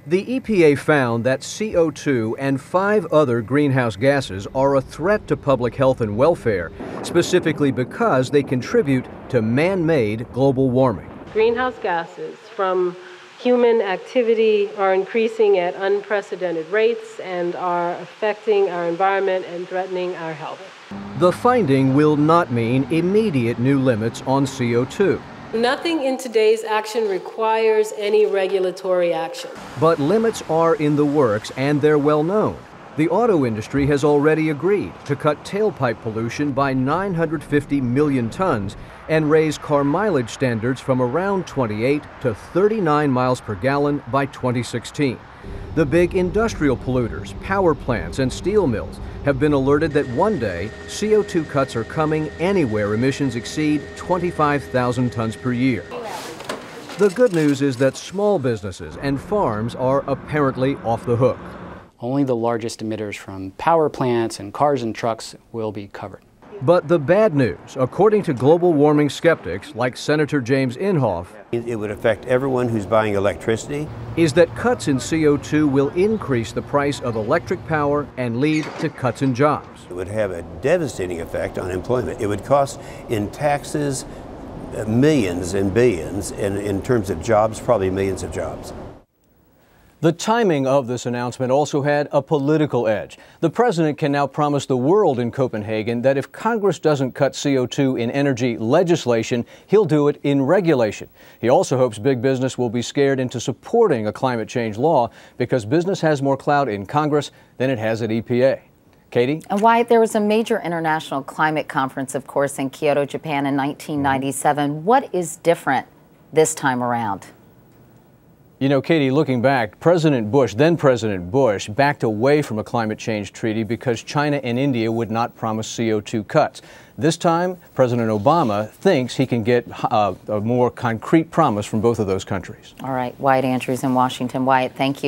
The EPA found that CO2 and 5 other greenhouse gases are a threat to public health and welfare, specifically because they contribute to man-made global warming. Greenhouse gases from human activity are increasing at unprecedented rates and are affecting our environment and threatening our health. The finding will not mean immediate new limits on CO2. Nothing in today's action requires any regulatory action. But limits are in the works and they're well known. The auto industry has already agreed to cut tailpipe pollution by 950 million tons and raise car mileage standards from around 28 to 39 miles per gallon by 2016. The big industrial polluters, power plants, and steel mills have been alerted that one day CO2 cuts are coming anywhere emissions exceed 25,000 tons per year. The good news is that small businesses and farms are apparently off the hook. Only the largest emitters from power plants and cars and trucks will be covered. But the bad news, according to global warming skeptics like Senator James Inhofe, it would affect everyone who's buying electricity, is that cuts in CO2 will increase the price of electric power and lead to cuts in jobs. It would have a devastating effect on employment. It would cost in taxes millions and billions, and in terms of jobs, probably millions of jobs. The timing of this announcement also had a political edge. The president can now promise the world in Copenhagen that if Congress doesn't cut CO2 in energy legislation, he'll do it in regulation. He also hopes big business will be scared into supporting a climate change law because business has more clout in Congress than it has at EPA. Katie? And Wyatt, there was a major international climate conference, of course, in Kyoto, Japan in 1997. What is different this time around? You know, Katie, looking back, President Bush, then President Bush, backed away from a climate change treaty because China and India would not promise CO2 cuts. This time, President Obama thinks he can get a more concrete promise from both of those countries. All right, Wyatt Andrews in Washington. Wyatt, thank you.